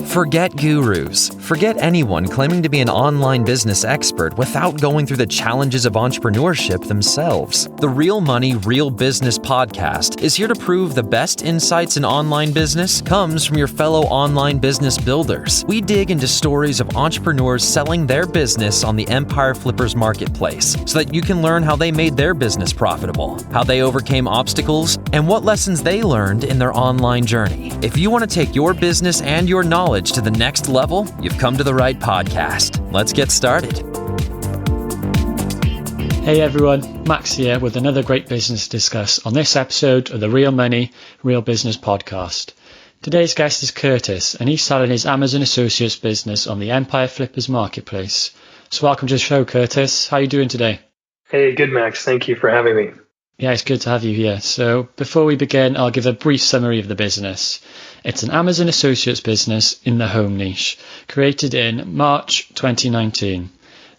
Forget gurus. Forget anyone claiming to be an online business expert without going through the challenges of entrepreneurship themselves. The Real Money, Real Business podcast is here to prove the best insights in online business comes from your fellow online business builders. We dig into stories of entrepreneurs selling their business on the Empire Flippers marketplace so that you can learn how they made their business profitable, how they overcame obstacles, and what lessons they learned in their online journey. If you want to take your business and your knowledge to the next level, you've come to the right podcast. Let's get started. Hey everyone, Max here with another great business to discuss on this episode of the Real Money, Real Business podcast. Today's guest is Curtis, and he's selling his Amazon Associates business on the Empire Flippers marketplace. So welcome to the show, Curtis. How are you doing today? Hey, good, Max. Thank you for having me. Yeah, it's good to have you here. So before we begin, I'll give a brief summary of the business. It's an Amazon Associates business in the home niche, created in March 2019.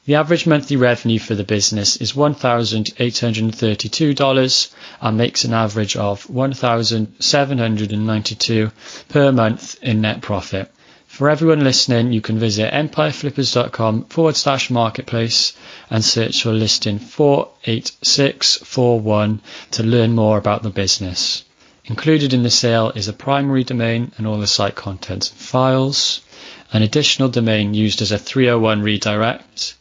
The average monthly revenue for the business is $1,832 and makes an average of $1,792 per month in net profit. For everyone listening, you can visit empireflippers.com/marketplace and search for listing 48641 to learn more about the business. Included in the sale is a primary domain and all the site contents and files, an additional domain used as a 301 redirect,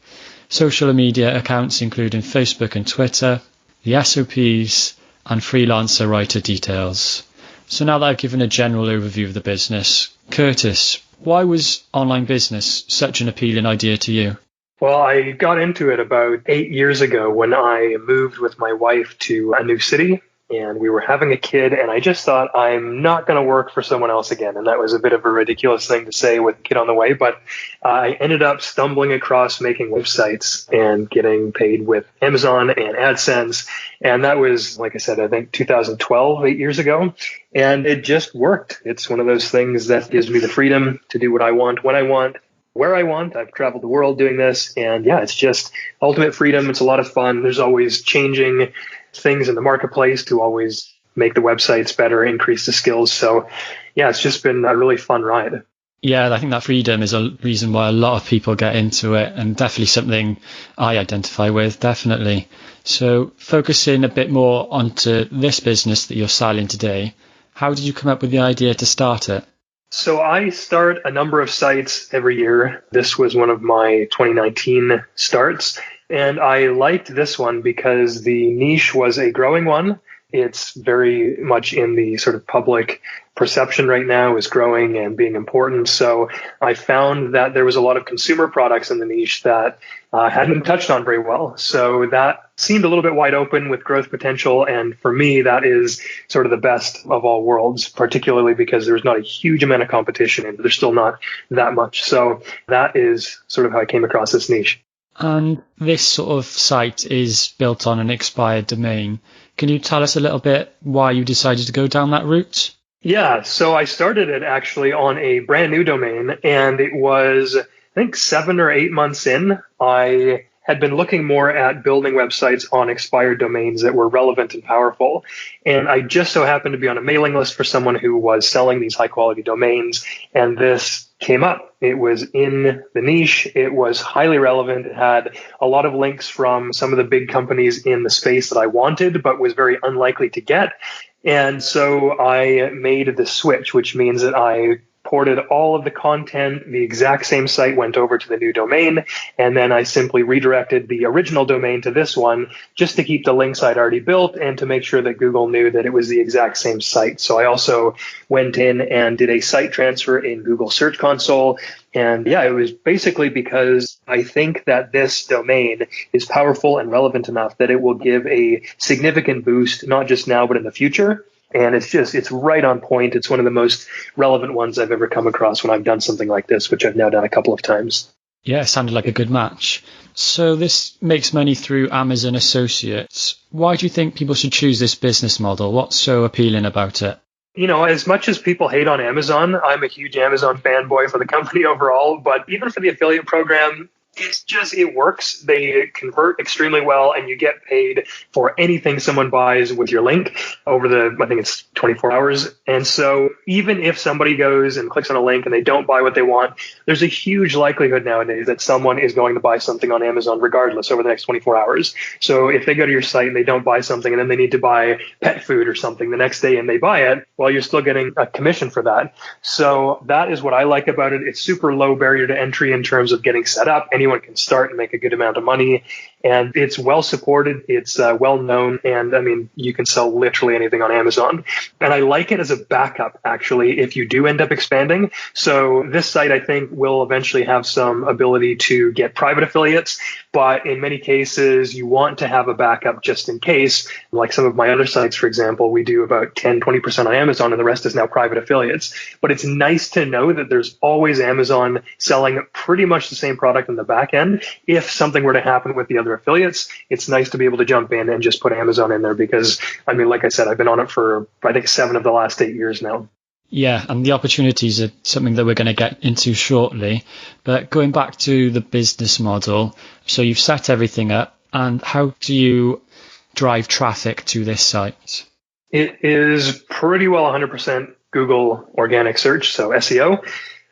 social media accounts including Facebook and Twitter, the SOPs, and freelancer writer details. So now that I've given a general overview of the business, Curtis, why was online business such an appealing idea to you? Well, I got into it about 8 years ago when I moved with my wife to a new city. And we were having a kid, and I just thought, I'm not going to work for someone else again. And that was a bit of a ridiculous thing to say with a kid on the way. But I ended up stumbling across making websites and getting paid with Amazon and AdSense. And that was, like I said, I think 2012, 8 years ago. And it just worked. It's one of those things that gives me the freedom to do what I want, when I want, where I want. I've traveled the world doing this. And yeah, it's just ultimate freedom. It's a lot of fun. There's always changing things in the marketplace to always make the websites better, increase the skills. So yeah, it's just been a really fun ride. Yeah, I think that freedom is a reason why a lot of people get into it, and definitely something I identify with, definitely. So focusing a bit more onto this business that you're selling today, how did you come up with the idea to start it? So I start a number of sites every year. This was one of my 2019 starts. And I liked this one because the niche was a growing one. It's very much in the sort of public perception right now is growing and being important. So I found that there was a lot of consumer products in the niche that hadn't been touched on very well. So that seemed a little bit wide open with growth potential. And for me, that is sort of the best of all worlds, particularly because there's not a huge amount of competition and there's still not that much. So that is sort of how I came across this niche. And this sort of site is built on an expired domain. Can you tell us a little bit why you decided to go down that route? Yeah, so I started it actually on a brand new domain, and it was, I think, 7 or 8 months in. I had been looking more at building websites on expired domains that were relevant and powerful. And I just so happened to be on a mailing list for someone who was selling these high quality domains. And this came up. It was in the niche. It was highly relevant. It had a lot of links from some of the big companies in the space that I wanted, but was very unlikely to get. And so I made the switch, which means that I ported all of the content. The exact same site went over to the new domain. And then I simply redirected the original domain to this one just to keep the links I'd already built and to make sure that Google knew that it was the exact same site. So I also went in and did a site transfer in Google Search Console. And yeah, it was basically because I think that this domain is powerful and relevant enough that it will give a significant boost, not just now, but in the future. And it's right on point. It's one of the most relevant ones I've ever come across when I've done something like this, which I've now done a couple of times. Yeah, it sounded like a good match. So this makes money through Amazon Associates. Why do you think people should choose this business model? What's so appealing about it? You know, as much as people hate on Amazon, I'm a huge Amazon fanboy for the company overall, but even for the affiliate program, it works. They convert extremely well, and you get paid for anything someone buys with your link over I think it's 24 hours. And so even if somebody goes and clicks on a link and they don't buy what they want, there's a huge likelihood nowadays that someone is going to buy something on Amazon regardless over the next 24 hours. So if they go to your site and they don't buy something and then they need to buy pet food or something the next day and they buy it, well, you're still getting a commission for that. So that is what I like about it. It's super low barrier to entry in terms of getting set up. Anyone can start and make a good amount of money. And it's well supported. It's well known. And I mean, you can sell literally anything on Amazon. And I like it as a backup, actually, if you do end up expanding. So this site, I think, will eventually have some ability to get private affiliates. But in many cases, you want to have a backup just in case. Like some of my other sites, for example, we do about 10, 20% on Amazon, and the rest is now private affiliates. But it's nice to know that there's always Amazon selling pretty much the same product in the back end. If something were to happen with the other affiliates, it's nice to be able to jump in and just put Amazon in there because, I mean, like I said, I've been on it for, I think, 7 of the last 8 years now. Yeah, and the opportunities are something that we're going to get into shortly. But going back to the business model, so you've set everything up, and how do you drive traffic to this site? It is pretty well 100% Google organic search, so SEO.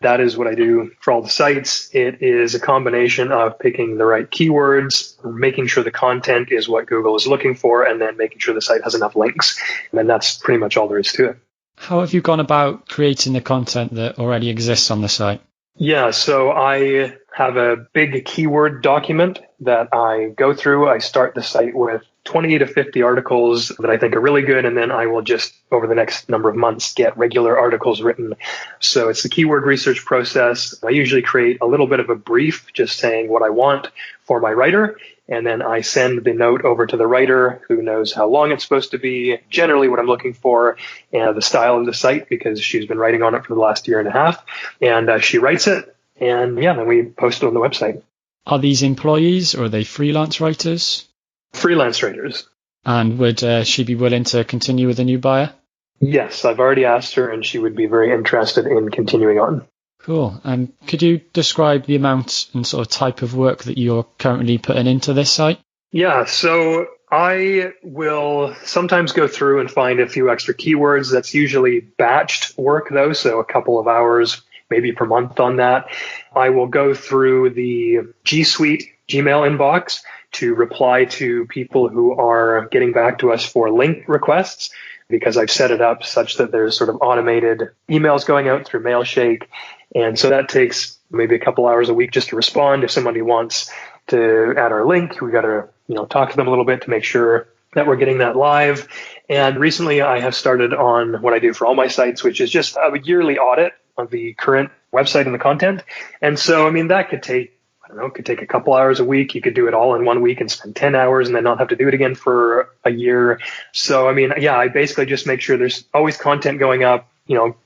That is what I do for all the sites. It is a combination of picking the right keywords, making sure the content is what Google is looking for, and then making sure the site has enough links. And then that's pretty much all there is to it. How have you gone about creating the content that already exists on the site? Yeah, so I have a big keyword document that I go through. I start the site with 20 to 50 articles that I think are really good, and then I will just, over the next number of months, get regular articles written. So it's the keyword research process. I usually create a little bit of a brief, just saying what I want for my writer, and then I send the note over to the writer who knows how long it's supposed to be, generally what I'm looking for, and the style of the site, because she's been writing on it for the last year and a half, and she writes it, and yeah, then we post it on the website. Are these employees or are they freelance writers? Freelance writers. And would she be willing to continue with a new buyer? Yes, I've already asked her, and she would be very interested in continuing on. Cool. And could you describe the amount and sort of type of work that you're currently putting into this site? Yeah, so I will sometimes go through and find a few extra keywords. That's usually batched work, though, so a couple of hours, maybe per month on that. I will go through the G Suite Gmail inbox to reply to people who are getting back to us for link requests, because I've set it up such that there's sort of automated emails going out through Mailshake. And so that takes maybe a couple hours a week just to respond. If somebody wants to add our link, we got to talk to them a little bit to make sure that we're getting that live. And recently I have started on what I do for all my sites, which is just a yearly audit of the current website and the content. And so, I mean, that could take, could take a couple hours a week. You could do it all in 1 week and spend 10 hours and then not have to do it again for a year. So, I mean, yeah, I basically just make sure there's always content going up,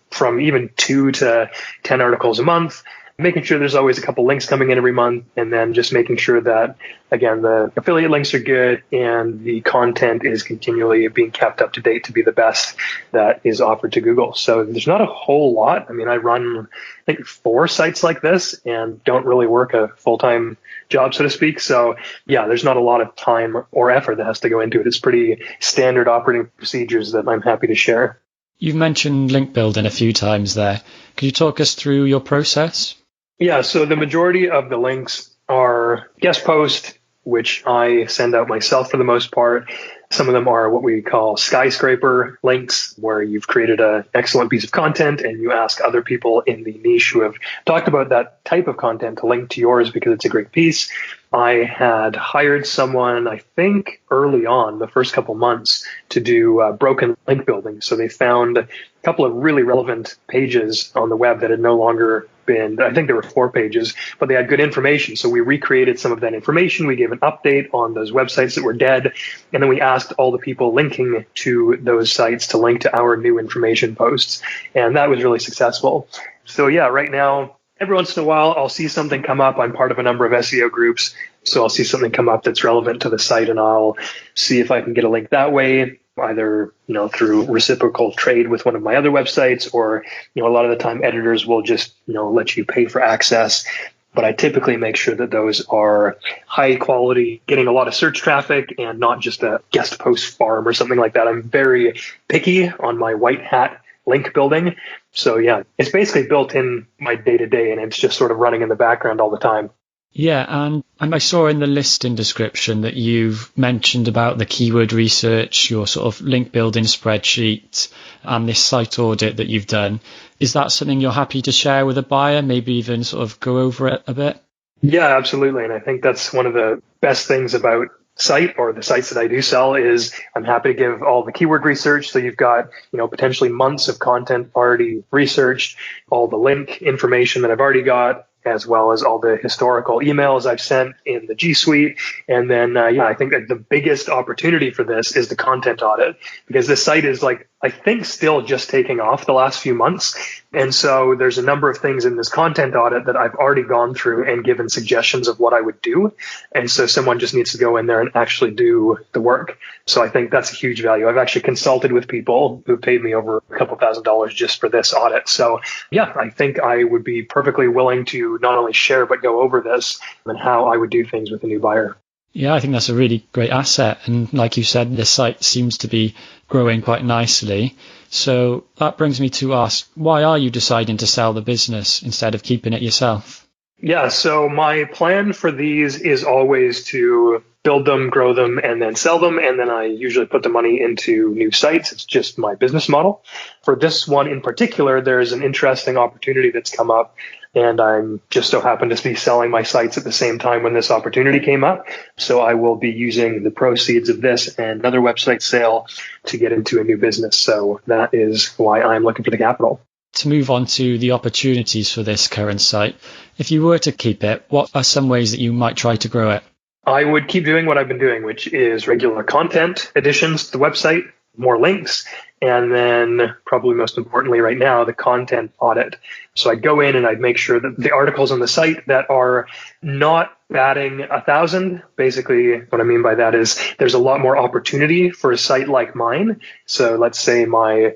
from even 2 to 10 articles a month, making sure there's always a couple links coming in every month, and then just making sure that, again, the affiliate links are good and the content is continually being kept up to date to be the best that is offered to Google. So there's not a whole lot. I mean, I run, I think, 4 sites like this and don't really work a full-time job, so to speak. So yeah, there's not a lot of time or effort that has to go into it. It's pretty standard operating procedures that I'm happy to share. You've mentioned link building a few times there. Could you talk us through your process? Yeah, so the majority of the links are guest post, which I send out myself for the most part. Some of them are what we call skyscraper links, where you've created an excellent piece of content and you ask other people in the niche who have talked about that type of content to link to yours because it's a great piece. I had hired someone, I think early on, the first couple months, to do broken link building. So they found a couple of really relevant pages on the web that had no longer been, I think there were 4 pages, but they had good information. So we recreated some of that information. We gave an update on those websites that were dead. And then we asked all the people linking to those sites to link to our new information posts. And that was really successful. So yeah, right now, every once in a while, I'll see something come up. I'm part of a number of SEO groups. So I'll see something come up that's relevant to the site, and I'll see if I can get a link that way, either through reciprocal trade with one of my other websites, or a lot of the time editors will just let you pay for access. but I typically make sure that those are high quality, getting a lot of search traffic and not just a guest post farm or something like that. I'm very picky on my white hat link building. So yeah, it's basically built in my day to day and it's just sort of running in the background all the time. Yeah, and I saw in the listing description that you've mentioned about the keyword research, your sort of link building spreadsheet, and this site audit that you've done. Is that something you're happy to share with a buyer, maybe even sort of go over it a bit? Yeah, absolutely. And I think that's one of the best things about site or the sites that I do sell is I'm happy to give all the keyword research. So you've got, potentially months of content already researched, all the link information that I've already got, as well as all the historical emails I've sent in the G Suite. And then, I think that the biggest opportunity for this is the content audit, because this site is I think still just taking off the last few months. And so there's a number of things in this content audit that I've already gone through and given suggestions of what I would do. And so someone just needs to go in there and actually do the work. So I think that's a huge value. I've actually consulted with people who paid me over a couple $1,000s just for this audit. So yeah, I think I would be perfectly willing to not only share, but go over this and how I would do things with a new buyer. Yeah, I think that's a really great asset. And like you said, the site seems to be growing quite nicely. So that brings me to ask, why are you deciding to sell the business instead of keeping it yourself? Yeah, so my plan for these is always to build them, grow them, and then sell them. And then I usually put the money into new sites. It's just my business model. For this one in particular, there's an interesting opportunity that's come up. And I'm just so happen to be selling my sites at the same time when this opportunity came up. So I will be using the proceeds of this and another website sale to get into a new business. So that is why I'm looking for the capital. To move on to the opportunities for this current site, if you were to keep it, what are some ways that you might try to grow it? I would keep doing what I've been doing, which is regular content additions to the website, more links, and then probably most importantly right now, the content audit. So I'd go in and I'd make sure that the articles on the site that are not batting 1,000, basically what I mean by that is there's a lot more opportunity for a site like mine. So let's say my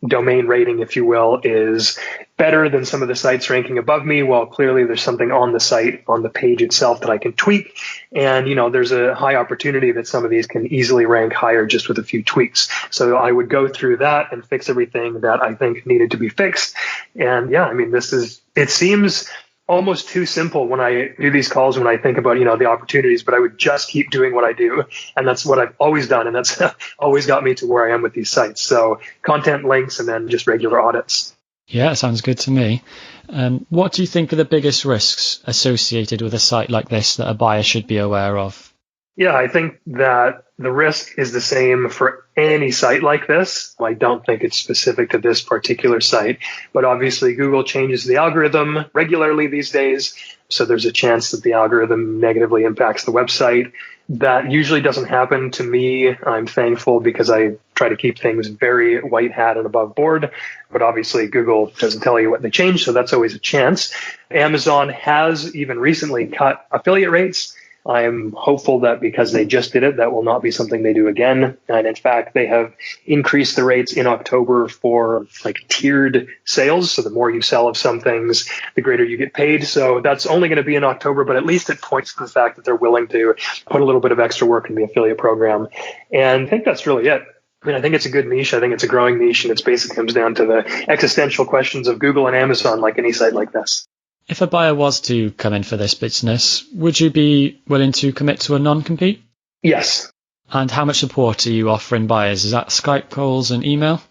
domain rating, if you will, is better than some of the sites ranking above me. Well, clearly there's something on the site, on the page itself that I can tweak. And, there's a high opportunity that some of these can easily rank higher just with a few tweaks. So I would go through that and fix everything that I think needed to be fixed. And yeah, it seems almost too simple when I do these calls, when I think about, the opportunities, but I would just keep doing what I do. And that's what I've always done. And that's always got me to where I am with these sites. So content, links, and then just regular audits. Yeah, sounds good to me. What do you think are the biggest risks associated with a site like this that a buyer should be aware of? Yeah, I think that the risk is the same for any site like this. I don't think it's specific to this particular site, but obviously Google changes the algorithm regularly these days. So there's a chance that the algorithm negatively impacts the website. That usually doesn't happen to me. I'm thankful because I try to keep things very white hat and above board. But obviously Google doesn't tell you what they change, so that's always a chance. Amazon has even recently cut affiliate rates. I am hopeful that because they just did it, that will not be something they do again. And in fact, they have increased the rates in October for tiered sales. So the more you sell of some things, the greater you get paid. So that's only going to be in October, but at least it points to the fact that they're willing to put a little bit of extra work in the affiliate program. And I think that's really it. I think it's a good niche. I think it's a growing niche, and it basically comes down to the existential questions of Google and Amazon, like any site like this. If a buyer was to come in for this business, would you be willing to commit to a non-compete? Yes. And how much support are you offering buyers? Is that Skype calls and email?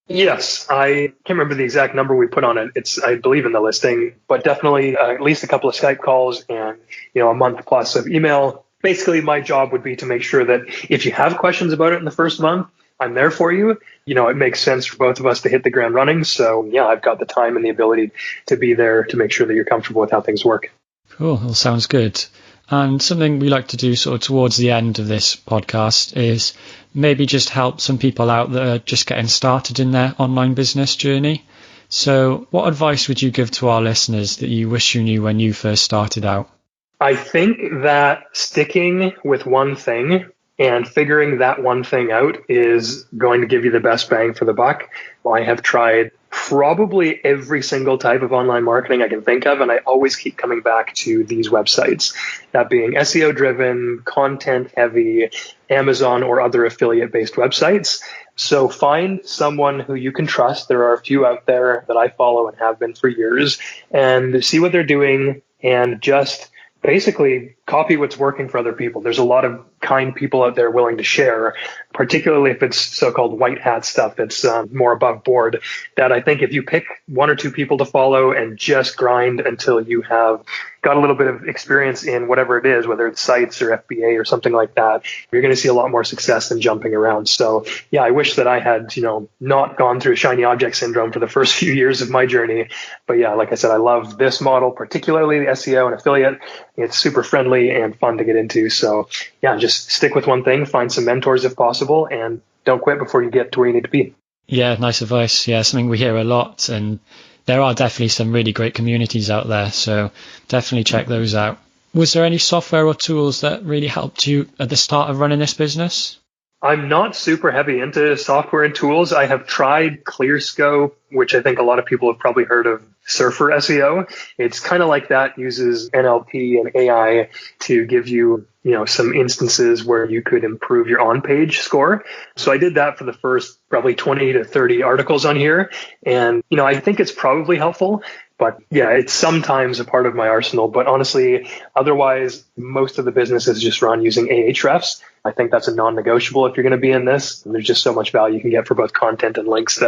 Yes. I can't remember the exact number we put on it. It's, I believe, in the listing, but definitely at least a couple of Skype calls and, a month plus of email. Basically, my job would be to make sure that if you have questions about it in the first month, I'm there for you. It makes sense for both of us to hit the ground running. So yeah, I've got the time and the ability to be there to make sure that you're comfortable with how things work. Cool. Well, sounds good. And something we like to do sort of towards the end of this podcast is maybe just help some people out that are just getting started in their online business journey. So what advice would you give to our listeners that you wish you knew when you first started out? I think that sticking with one thing And figuring that one thing out is going to give you the best bang for the buck. I have tried probably every single type of online marketing I can think of, and I always keep coming back to these websites. That being SEO driven, content heavy, Amazon or other affiliate based websites. So find someone who you can trust. There are a few out there that I follow and have been for years, and see what they're doing and just basically copy what's working for other people. There's a lot of kind people out there willing to share, particularly if it's so-called white hat stuff that's more above board, that I think if you pick one or two people to follow and just grind until you have got a little bit of experience in whatever it is, whether it's sites or FBA or something like that, you're going to see a lot more success than jumping around. So yeah, I wish that I had, not gone through shiny object syndrome for the first few years of my journey. But yeah, like I said, I love this model, particularly the SEO and affiliate. It's super friendly and fun to get into. So yeah, just stick with one thing, find some mentors if possible, and don't quit before you get to where you need to be. Yeah, nice advice. Yeah, something we hear a lot, and there are definitely some really great communities out there. So definitely check those out. Was there any software or tools that really helped you at the start of running this business? I'm not super heavy into software and tools. I have tried ClearScope, which I think a lot of people have probably heard of, Surfer SEO. It's kind of like that, uses NLP and AI to give you, some instances where you could improve your on-page score. So I did that for the first probably 20 to 30 articles on here. And, I think it's probably helpful. But yeah, it's sometimes a part of my arsenal. But honestly, otherwise, most of the business is just run using Ahrefs. I think that's a non-negotiable if you're going to be in this. And there's just so much value you can get for both content and links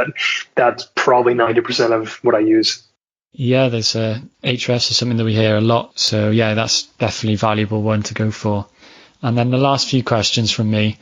that's probably 90% of what I use. Yeah, there's Ahrefs is something that we hear a lot. So yeah, that's definitely a valuable one to go for. And then the last few questions from me.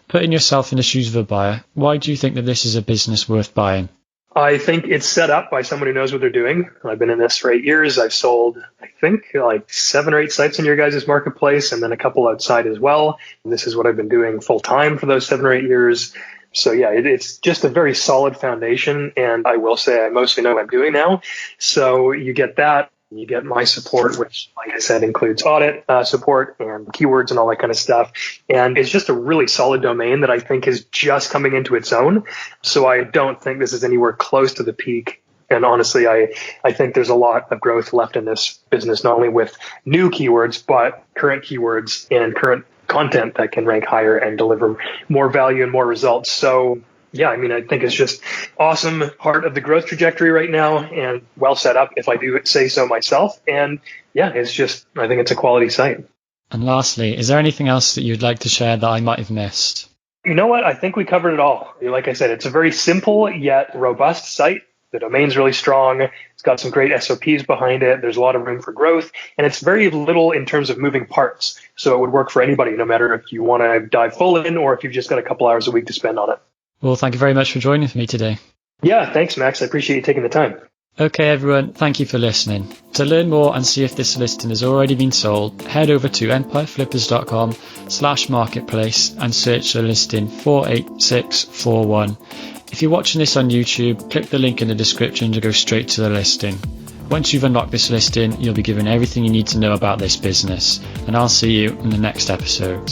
Putting yourself in the shoes of a buyer, why do you think that this is a business worth buying? I think it's set up by someone who knows what they're doing. I've been in this for 8 years. I've sold, I think, like 7 or 8 sites in your guys' marketplace and then a couple outside as well. And this is what I've been doing full time for those 7 or 8 years. So yeah, it's just a very solid foundation. And I will say I mostly know what I'm doing now. So you get that. You get my support, which, like I said, includes audit support and keywords and all that kind of stuff. And it's just a really solid domain that I think is just coming into its own. So I don't think this is anywhere close to the peak. And honestly, I think there's a lot of growth left in this business, not only with new keywords, but current keywords and current content that can rank higher and deliver more value and more results. So yeah, I think it's just awesome part of the growth trajectory right now and well set up, if I do say so myself. And yeah, I think it's a quality site. And lastly, is there anything else that you'd like to share that I might have missed? You know what? I think we covered it all. Like I said, it's a very simple yet robust site. The domain's really strong. It's got some great SOPs behind it. There's a lot of room for growth, and it's very little in terms of moving parts. So it would work for anybody, no matter if you want to dive full in or if you've just got a couple hours a week to spend on it. Well, thank you very much for joining me today. Yeah, thanks, Max. I appreciate you taking the time. Okay, everyone, thank you for listening. To learn more and see if this listing has already been sold, head over to empireflippers.com/marketplace and search the listing 48641. If you're watching this on YouTube, click the link in the description to go straight to the listing. Once you've unlocked this listing, you'll be given everything you need to know about this business, and I'll see you in the next episode.